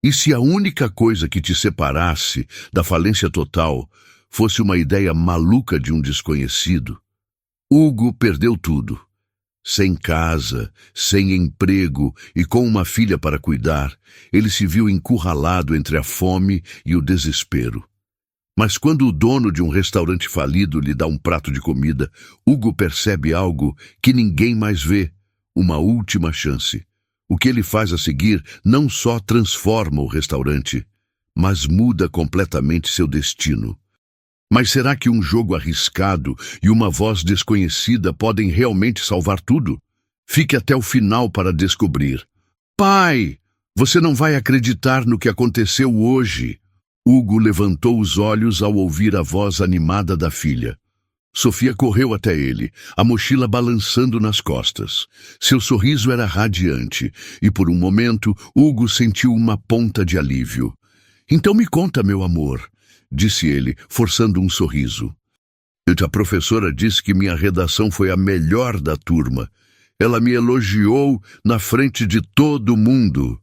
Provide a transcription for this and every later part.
E se a única coisa que te separasse da falência total fosse uma ideia maluca de um desconhecido? Hugo perdeu tudo. Sem casa, sem emprego e com uma filha para cuidar, ele se viu encurralado entre a fome e o desespero. Mas quando o dono de um restaurante falido lhe dá um prato de comida, Hugo percebe algo que ninguém mais vê: uma última chance. O que ele faz a seguir não só transforma o restaurante, mas muda completamente seu destino. Mas será que um jogo arriscado e uma voz desconhecida podem realmente salvar tudo? Fique até o final para descobrir. Pai, você não vai acreditar no que aconteceu hoje. Hugo levantou os olhos ao ouvir a voz animada da filha. Sofia correu até ele, a mochila balançando nas costas. Seu sorriso era radiante, e por um momento Hugo sentiu uma ponta de alívio. Então me conta, meu amor, disse ele, forçando um sorriso. A professora disse que minha redação foi a melhor da turma. Ela me elogiou na frente de todo mundo.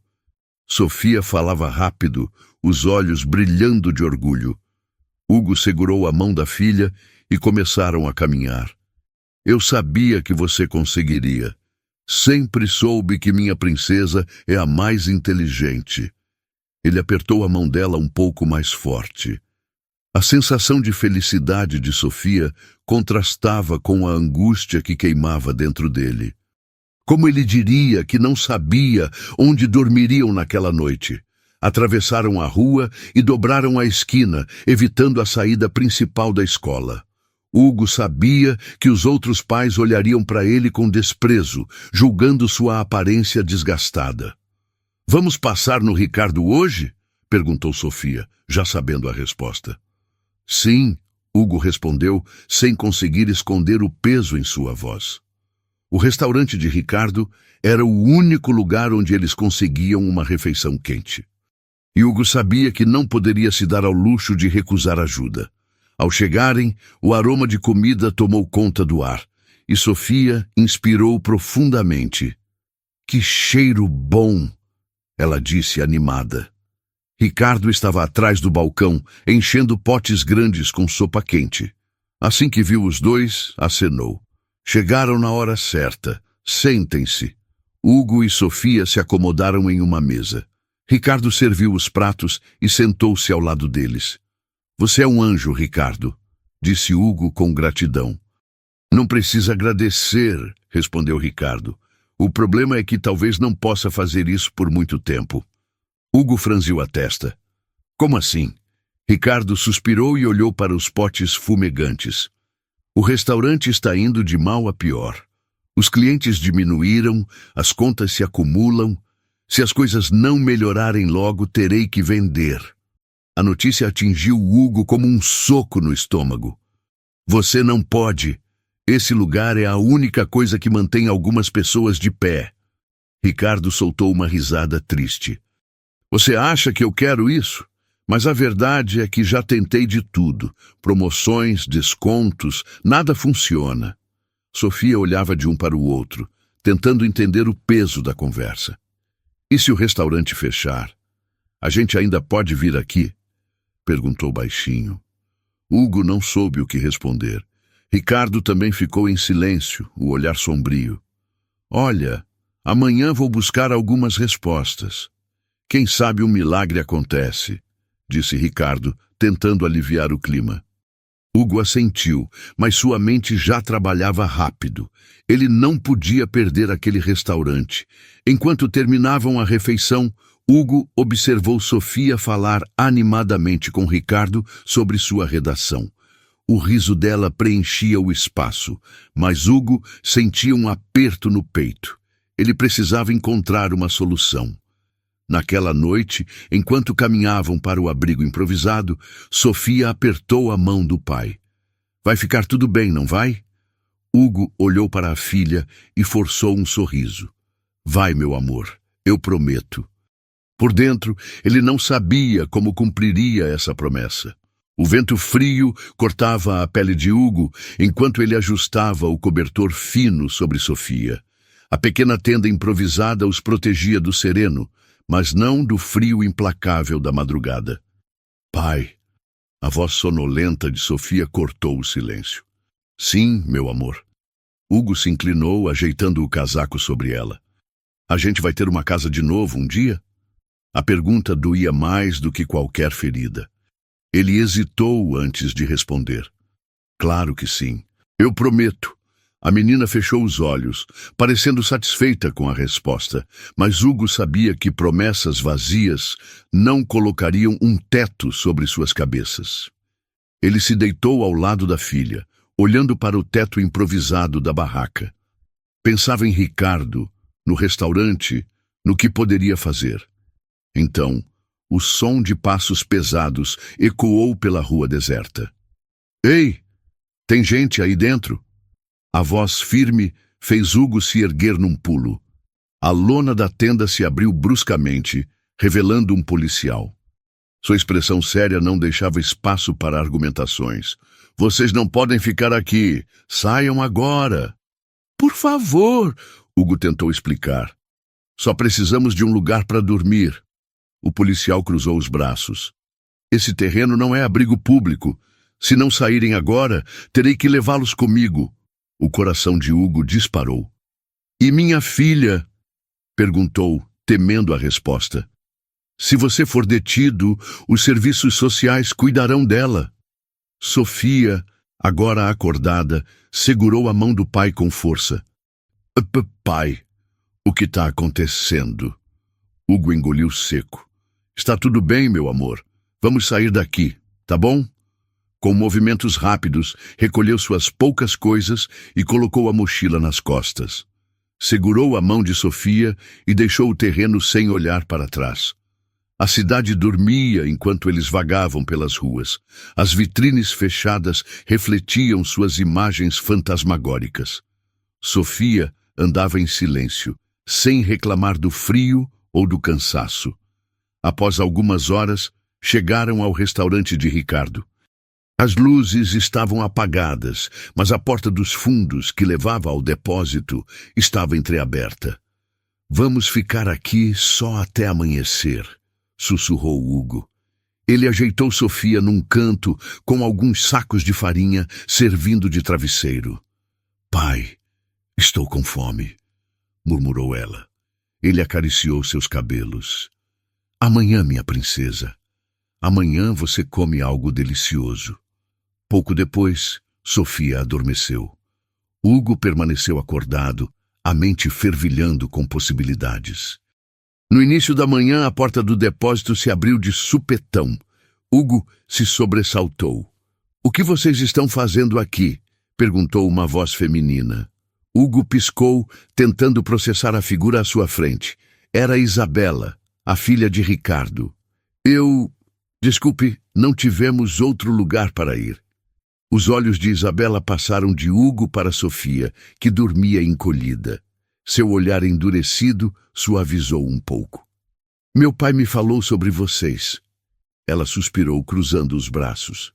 Sofia falava rápido, os olhos brilhando de orgulho. Hugo segurou a mão da filha e começaram a caminhar. Eu sabia que você conseguiria. Sempre soube que minha princesa é a mais inteligente. Ele apertou a mão dela um pouco mais forte. A sensação de felicidade de Sofia contrastava com a angústia que queimava dentro dele. Como ele diria que não sabia onde dormiriam naquela noite? Atravessaram a rua e dobraram a esquina, evitando a saída principal da escola. Hugo sabia que os outros pais olhariam para ele com desprezo, julgando sua aparência desgastada. Vamos passar no Ricardo hoje? Perguntou Sofia, já sabendo a resposta. Sim, Hugo respondeu, sem conseguir esconder o peso em sua voz. O restaurante de Ricardo era o único lugar onde eles conseguiam uma refeição quente. E Hugo sabia que não poderia se dar ao luxo de recusar ajuda. Ao chegarem, o aroma de comida tomou conta do ar, e Sofia inspirou profundamente. Que cheiro bom! Ela disse animada. Ricardo estava atrás do balcão, enchendo potes grandes com sopa quente. Assim que viu os dois, acenou. Chegaram na hora certa. Sentem-se. Hugo e Sofia se acomodaram em uma mesa. Ricardo serviu os pratos e sentou-se ao lado deles. Você é um anjo, Ricardo, disse Hugo com gratidão. Não precisa agradecer, respondeu Ricardo. O problema é que talvez não possa fazer isso por muito tempo. Hugo franziu a testa. Como assim? Ricardo suspirou e olhou para os potes fumegantes. O restaurante está indo de mal a pior. Os clientes diminuíram, as contas se acumulam. Se as coisas não melhorarem logo, terei que vender. A notícia atingiu Hugo como um soco no estômago. Você não pode. Esse lugar é a única coisa que mantém algumas pessoas de pé. Ricardo soltou uma risada triste. Você acha que eu quero isso? Mas a verdade é que já tentei de tudo. Promoções, descontos, nada funciona. Sofia olhava de um para o outro, tentando entender o peso da conversa. E se o restaurante fechar? A gente ainda pode vir aqui? Perguntou baixinho. Hugo não soube o que responder. Ricardo também ficou em silêncio, o olhar sombrio. Olha, amanhã vou buscar algumas respostas. Quem sabe um milagre acontece, disse Ricardo, tentando aliviar o clima. Hugo assentiu, mas sua mente já trabalhava rápido. Ele não podia perder aquele restaurante. Enquanto terminavam a refeição, Hugo observou Sofia falar animadamente com Ricardo sobre sua redação. O riso dela preenchia o espaço, mas Hugo sentia um aperto no peito. Ele precisava encontrar uma solução. Naquela noite, enquanto caminhavam para o abrigo improvisado, Sofia apertou a mão do pai. Vai ficar tudo bem, não vai? Hugo olhou para a filha e forçou um sorriso. Vai, meu amor, eu prometo. Por dentro, ele não sabia como cumpriria essa promessa. O vento frio cortava a pele de Hugo enquanto ele ajustava o cobertor fino sobre Sofia. A pequena tenda improvisada os protegia do sereno, mas não do frio implacável da madrugada. Pai, a voz sonolenta de Sofia cortou o silêncio. Sim, meu amor. Hugo se inclinou, ajeitando o casaco sobre ela. A gente vai ter uma casa de novo um dia? A pergunta doía mais do que qualquer ferida. Ele hesitou antes de responder. Claro que sim. Eu prometo. A menina fechou os olhos, parecendo satisfeita com a resposta, mas Hugo sabia que promessas vazias não colocariam um teto sobre suas cabeças. Ele se deitou ao lado da filha, olhando para o teto improvisado da barraca. Pensava em Ricardo, no restaurante, no que poderia fazer. Então, o som de passos pesados ecoou pela rua deserta. Ei, tem gente aí dentro? A voz firme fez Hugo se erguer num pulo. A lona da tenda se abriu bruscamente, revelando um policial. Sua expressão séria não deixava espaço para argumentações. Vocês não podem ficar aqui. Saiam agora. Por favor, Hugo tentou explicar. Só precisamos de um lugar para dormir. O policial cruzou os braços. Esse terreno não é abrigo público. Se não saírem agora, terei que levá-los comigo. O coração de Hugo disparou. E minha filha? Perguntou, temendo a resposta. Se você for detido, os serviços sociais cuidarão dela. Sofia, agora acordada, segurou a mão do pai com força. Pai, o que está acontecendo? Hugo engoliu seco. Está tudo bem, meu amor. Vamos sair daqui, tá bom? Com movimentos rápidos, recolheu suas poucas coisas e colocou a mochila nas costas. Segurou a mão de Sofia e deixou o terreno sem olhar para trás. A cidade dormia enquanto eles vagavam pelas ruas. As vitrines fechadas refletiam suas imagens fantasmagóricas. Sofia andava em silêncio, sem reclamar do frio ou do cansaço. Após algumas horas, chegaram ao restaurante de Ricardo. As luzes estavam apagadas, mas a porta dos fundos que levava ao depósito estava entreaberta. Vamos ficar aqui só até amanhecer, sussurrou Hugo. Ele ajeitou Sofia num canto com alguns sacos de farinha servindo de travesseiro. Pai, estou com fome, murmurou ela. Ele acariciou seus cabelos. Amanhã, minha princesa. Amanhã você come algo delicioso. Pouco depois, Sofia adormeceu. Hugo permaneceu acordado, a mente fervilhando com possibilidades. No início da manhã, a porta do depósito se abriu de supetão. Hugo se sobressaltou. O que vocês estão fazendo aqui? Perguntou uma voz feminina. Hugo piscou, tentando processar a figura à sua frente. Era Isabela, a filha de Ricardo. Desculpe, não tivemos outro lugar para ir. Os olhos de Isabela passaram de Hugo para Sofia, que dormia encolhida. Seu olhar endurecido suavizou um pouco. Meu pai me falou sobre vocês. Ela suspirou, cruzando os braços.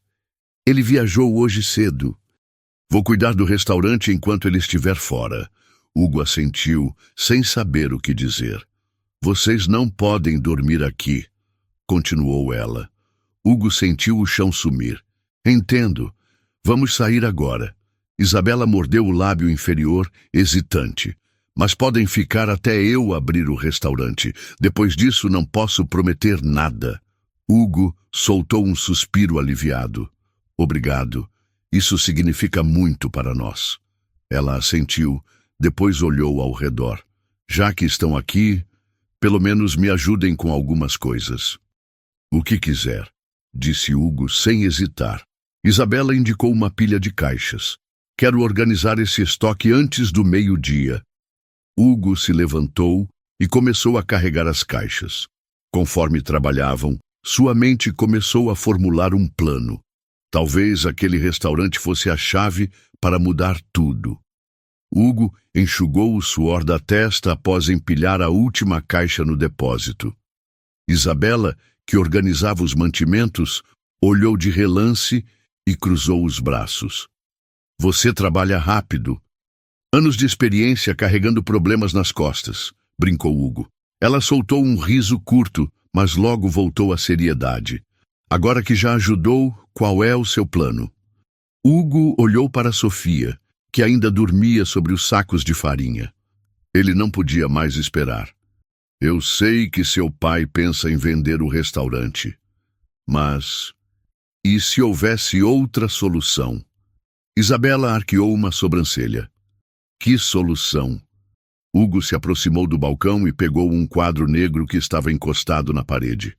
Ele viajou hoje cedo. Vou cuidar do restaurante enquanto ele estiver fora. Hugo assentiu, sem saber o que dizer. Vocês não podem dormir aqui, continuou ela. Hugo sentiu o chão sumir. Entendo. Vamos sair agora. Isabela mordeu o lábio inferior, hesitante. Mas podem ficar até eu abrir o restaurante. Depois disso não posso prometer nada. Hugo soltou um suspiro aliviado. Obrigado. Isso significa muito para nós. Ela assentiu, depois olhou ao redor. Já que estão aqui, pelo menos me ajudem com algumas coisas. O que quiser, disse Hugo sem hesitar. Isabela indicou uma pilha de caixas. Quero organizar esse estoque antes do meio-dia. Hugo se levantou e começou a carregar as caixas. Conforme trabalhavam, sua mente começou a formular um plano. Talvez aquele restaurante fosse a chave para mudar tudo. Hugo enxugou o suor da testa após empilhar a última caixa no depósito. Isabela, que organizava os mantimentos, olhou de relance e cruzou os braços. Você trabalha rápido. Anos de experiência carregando problemas nas costas, brincou Hugo. Ela soltou um riso curto, mas logo voltou à seriedade. Agora que já ajudou, qual é o seu plano? Hugo olhou para Sofia, que ainda dormia sobre os sacos de farinha. Ele não podia mais esperar. Eu sei que seu pai pensa em vender o restaurante. Mas, e se houvesse outra solução? Isabela arqueou uma sobrancelha. Que solução? Hugo se aproximou do balcão e pegou um quadro negro que estava encostado na parede.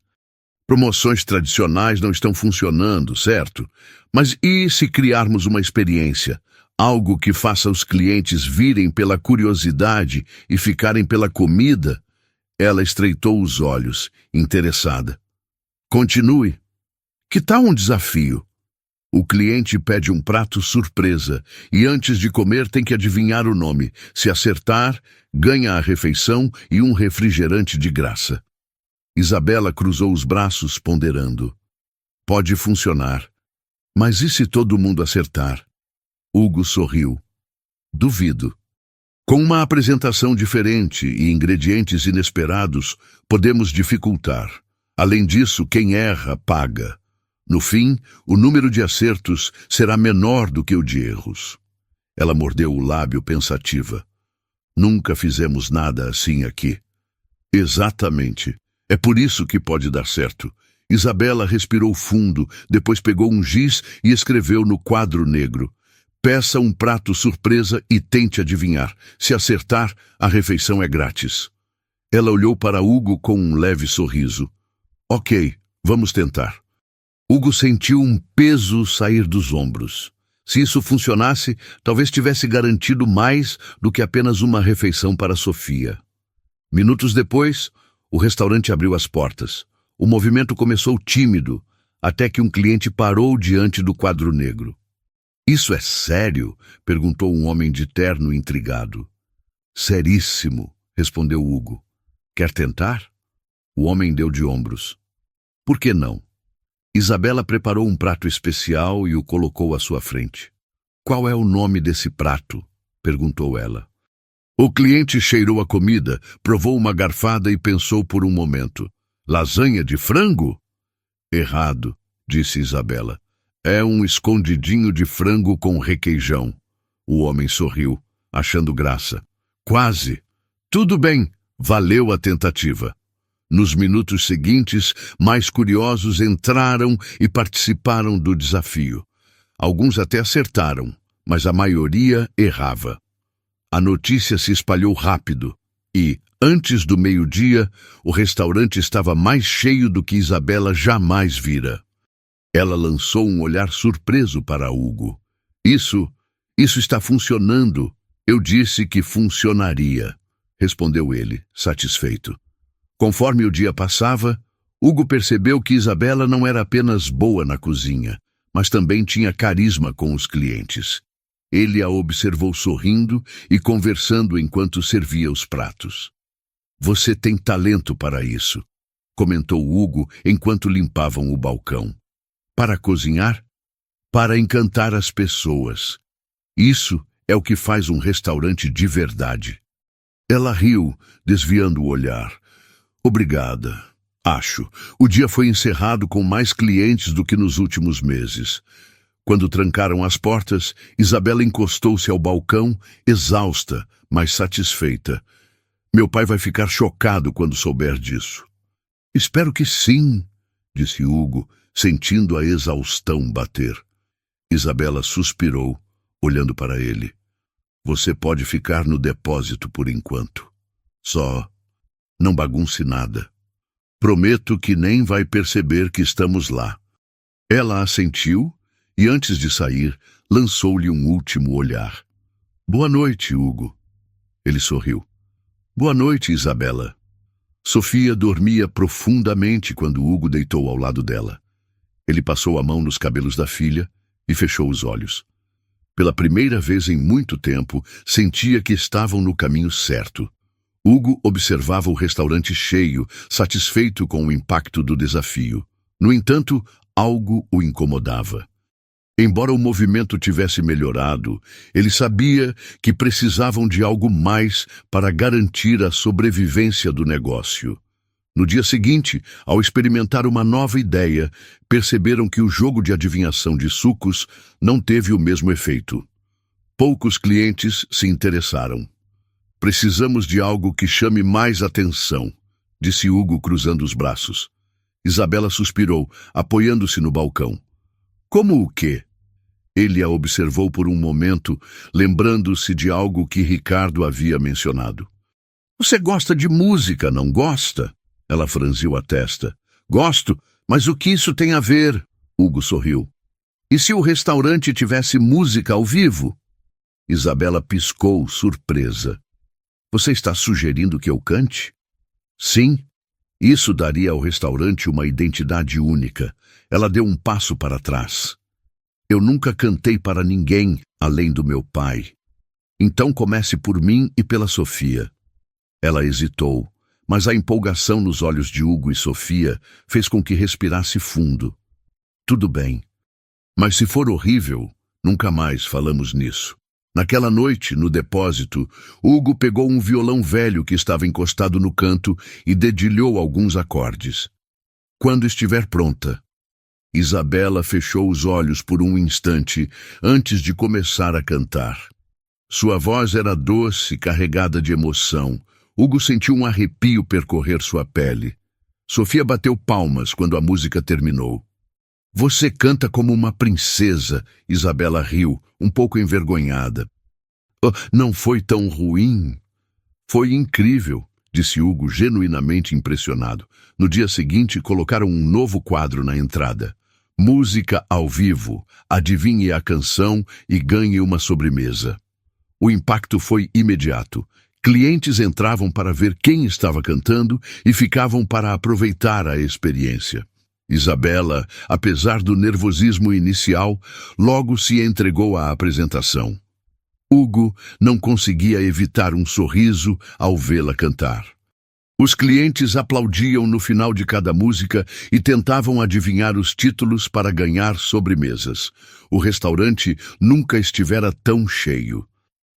Promoções tradicionais não estão funcionando, certo? Mas e se criarmos uma experiência? Algo que faça os clientes virem pela curiosidade e ficarem pela comida? Ela estreitou os olhos, interessada. Continue. Que tal um desafio? O cliente pede um prato surpresa e antes de comer tem que adivinhar o nome. Se acertar, ganha a refeição e um refrigerante de graça. Isabela cruzou os braços, ponderando. Pode funcionar. Mas e se todo mundo acertar? Hugo sorriu. Duvido. Com uma apresentação diferente e ingredientes inesperados, podemos dificultar. Além disso, quem erra, paga. No fim, o número de acertos será menor do que o de erros. Ela mordeu o lábio pensativa. Nunca fizemos nada assim aqui. Exatamente. É por isso que pode dar certo. Isabela respirou fundo, depois pegou um giz e escreveu no quadro negro. Peça um prato surpresa e tente adivinhar. Se acertar, a refeição é grátis. Ela olhou para Hugo com um leve sorriso. Ok, vamos tentar. Hugo sentiu um peso sair dos ombros. Se isso funcionasse, talvez tivesse garantido mais do que apenas uma refeição para Sofia. Minutos depois, o restaurante abriu as portas. O movimento começou tímido, até que um cliente parou diante do quadro negro. Isso é sério? Perguntou um homem de terno intrigado. Seríssimo, respondeu Hugo. Quer tentar? O homem deu de ombros. Por que não? Isabela preparou um prato especial e o colocou à sua frente. Qual é o nome desse prato? Perguntou ela. O cliente cheirou a comida, provou uma garfada e pensou por um momento. Lasanha de frango? Errado, disse Isabela. É um escondidinho de frango com requeijão. O homem sorriu, achando graça. Quase. Tudo bem, valeu a tentativa. Nos minutos seguintes, mais curiosos entraram e participaram do desafio. Alguns até acertaram, mas a maioria errava. A notícia se espalhou rápido e, antes do meio-dia, o restaurante estava mais cheio do que Isabela jamais vira. Ela lançou um olhar surpreso para Hugo. Isso está funcionando. Eu disse que funcionaria, respondeu ele, satisfeito. Conforme o dia passava, Hugo percebeu que Isabela não era apenas boa na cozinha, mas também tinha carisma com os clientes. Ele a observou sorrindo e conversando enquanto servia os pratos. Você tem talento para isso, comentou Hugo enquanto limpavam o balcão. Para cozinhar? Para encantar as pessoas. Isso é o que faz um restaurante de verdade. Ela riu, desviando o olhar. Obrigada. Acho. O dia foi encerrado com mais clientes do que nos últimos meses. Quando trancaram as portas, Isabela encostou-se ao balcão, exausta, mas satisfeita. Meu pai vai ficar chocado quando souber disso. Espero que sim, disse Hugo, sentindo a exaustão bater. Isabela suspirou, olhando para ele. Você pode ficar no depósito por enquanto. Só não bagunce nada. Prometo que nem vai perceber que estamos lá. Ela assentiu e, antes de sair, lançou-lhe um último olhar. Boa noite, Hugo. Ele sorriu. Boa noite, Isabela. Sofia dormia profundamente quando Hugo deitou ao lado dela. Ele passou a mão nos cabelos da filha e fechou os olhos. Pela primeira vez em muito tempo, sentia que estavam no caminho certo. Hugo observava o restaurante cheio, satisfeito com o impacto do desafio. No entanto, algo o incomodava. Embora o movimento tivesse melhorado, ele sabia que precisavam de algo mais para garantir a sobrevivência do negócio. No dia seguinte, ao experimentar uma nova ideia, perceberam que o jogo de adivinhação de sucos não teve o mesmo efeito. Poucos clientes se interessaram. Precisamos de algo que chame mais atenção, disse Hugo cruzando os braços. Isabela suspirou, apoiando-se no balcão. Como o quê? Ele a observou por um momento, lembrando-se de algo que Ricardo havia mencionado. Você gosta de música, não gosta? Ela franziu a testa. Gosto, mas o que isso tem a ver? Hugo sorriu. E se o restaurante tivesse música ao vivo? Isabela piscou, surpresa. Você está sugerindo que eu cante? Sim. Isso daria ao restaurante uma identidade única. Ela deu um passo para trás. Eu nunca cantei para ninguém, além do meu pai. Então comece por mim e pela Sofia. Ela hesitou, mas a empolgação nos olhos de Hugo e Sofia fez com que respirasse fundo. Tudo bem. Mas se for horrível, nunca mais falamos nisso. Naquela noite, no depósito, Hugo pegou um violão velho que estava encostado no canto e dedilhou alguns acordes. Quando estiver pronta. Isabela fechou os olhos por um instante antes de começar a cantar. Sua voz era doce, carregada de emoção. Hugo sentiu um arrepio percorrer sua pele. Sofia bateu palmas quando a música terminou. Você canta como uma princesa, Isabela riu, um pouco envergonhada. Oh, não foi tão ruim. Foi incrível, disse Hugo, genuinamente impressionado. No dia seguinte, colocaram um novo quadro na entrada. Música ao vivo, adivinhe a canção e ganhe uma sobremesa. O impacto foi imediato. Clientes entravam para ver quem estava cantando e ficavam para aproveitar a experiência. Isabela, apesar do nervosismo inicial, logo se entregou à apresentação. Hugo não conseguia evitar um sorriso ao vê-la cantar. Os clientes aplaudiam no final de cada música e tentavam adivinhar os títulos para ganhar sobremesas. O restaurante nunca estivera tão cheio.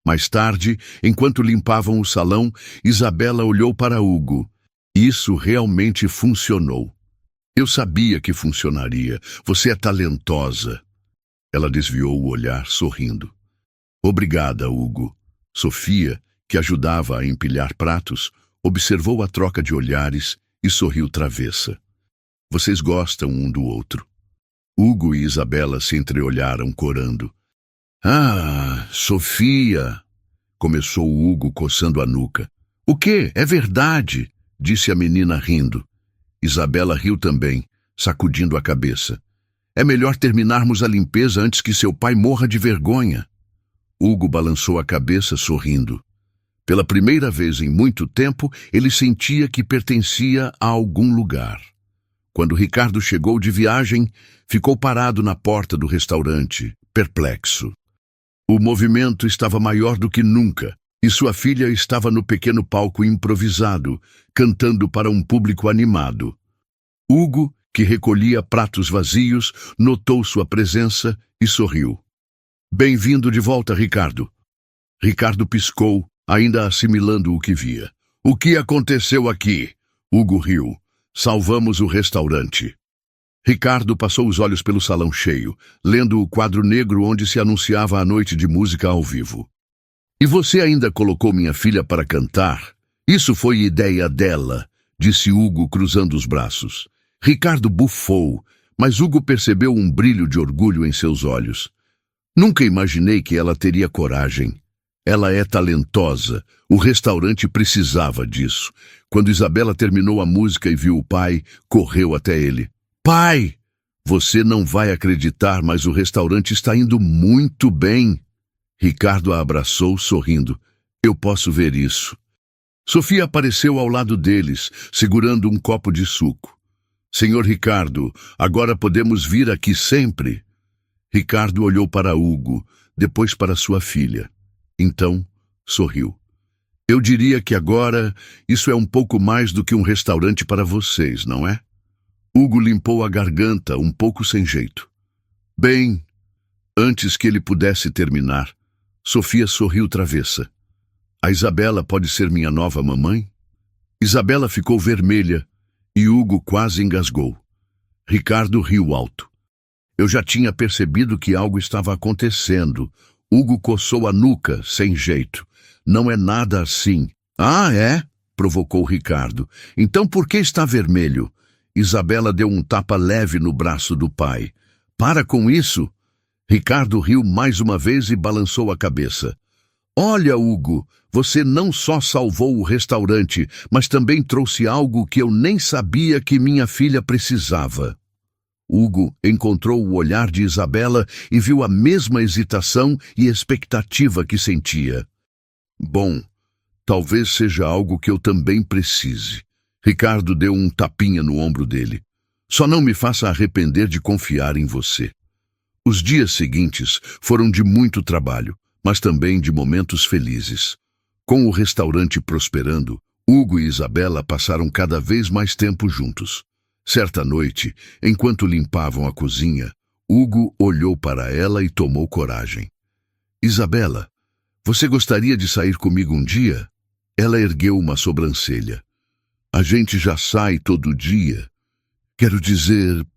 Mais tarde, enquanto limpavam o salão, Isabela olhou para Hugo. Isso realmente funcionou. Eu sabia que funcionaria. Você é talentosa. Ela desviou o olhar, sorrindo. Obrigada, Hugo. Sofia, que ajudava a empilhar pratos, observou a troca de olhares e sorriu travessa. Vocês gostam um do outro. Hugo e Isabela se entreolharam, corando. Ah, Sofia! Começou Hugo coçando a nuca. O quê? É verdade! Disse a menina rindo. Isabela riu também, sacudindo a cabeça. É melhor terminarmos a limpeza antes que seu pai morra de vergonha. Hugo balançou a cabeça, sorrindo. Pela primeira vez em muito tempo, ele sentia que pertencia a algum lugar. Quando Ricardo chegou de viagem, ficou parado na porta do restaurante, perplexo. O movimento estava maior do que nunca, e sua filha estava no pequeno palco improvisado, cantando para um público animado. Hugo, que recolhia pratos vazios, notou sua presença e sorriu. Bem-vindo de volta, Ricardo. Ricardo piscou, ainda assimilando o que via. O que aconteceu aqui? Hugo riu. Salvamos o restaurante. Ricardo passou os olhos pelo salão cheio, lendo o quadro negro onde se anunciava a noite de música ao vivo. E você ainda colocou minha filha para cantar? Isso foi ideia dela, disse Hugo cruzando os braços. Ricardo bufou, mas Hugo percebeu um brilho de orgulho em seus olhos. Nunca imaginei que ela teria coragem. Ela é talentosa. O restaurante precisava disso. Quando Isabela terminou a música e viu o pai, correu até ele. Pai! Você não vai acreditar, mas o restaurante está indo muito bem. Ricardo a abraçou, sorrindo. Eu posso ver isso. Sofia apareceu ao lado deles, segurando um copo de suco. Senhor Ricardo, agora podemos vir aqui sempre? Ricardo olhou para Hugo, depois para sua filha. Então, sorriu. Eu diria que agora isso é um pouco mais do que um restaurante para vocês, não é? Hugo limpou a garganta, um pouco sem jeito. Bem, Antes que ele pudesse terminar, Sofia sorriu travessa. A Isabela pode ser minha nova mamãe? Isabela ficou vermelha e Hugo quase engasgou. Ricardo riu alto. Eu já tinha percebido que algo estava acontecendo. Hugo coçou a nuca, sem jeito. Não é nada assim. Ah, é? Provocou Ricardo. Então por que está vermelho? Isabela deu um tapa leve no braço do pai. Para com isso! Ricardo riu mais uma vez e balançou a cabeça. Olha, Hugo, você não só salvou o restaurante, mas também trouxe algo que eu nem sabia que minha filha precisava. Hugo encontrou o olhar de Isabela e viu a mesma hesitação e expectativa que sentia. Bom, talvez seja algo que eu também precise. Ricardo deu um tapinha no ombro dele. Só não me faça arrepender de confiar em você. Os dias seguintes foram de muito trabalho, mas também de momentos felizes. Com o restaurante prosperando, Hugo e Isabela passaram cada vez mais tempo juntos. Certa noite, enquanto limpavam a cozinha, Hugo olhou para ela e tomou coragem. Isabela, você gostaria de sair comigo um dia? Ela ergueu uma sobrancelha. A gente já sai todo dia. Quero dizer,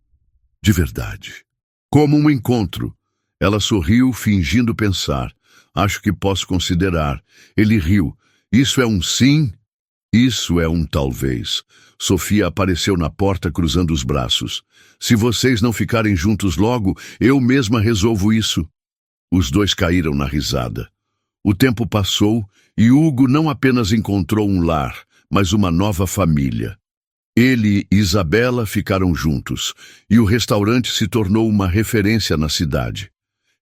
de verdade. Como um encontro. Ela sorriu, fingindo pensar. Acho que posso considerar. Ele riu. Isso é um sim? Isso é um talvez. Sofia apareceu na porta cruzando os braços. Se vocês não ficarem juntos logo, eu mesma resolvo isso. Os dois caíram na risada. O tempo passou e Hugo não apenas encontrou um lar, mas uma nova família. Ele e Isabela ficaram juntos e o restaurante se tornou uma referência na cidade.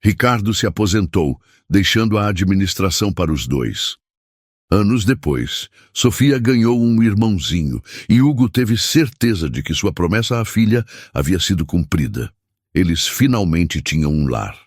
Ricardo se aposentou, deixando a administração para os dois. Anos depois, Sofia ganhou um irmãozinho e Hugo teve certeza de que sua promessa à filha havia sido cumprida. Eles finalmente tinham um lar.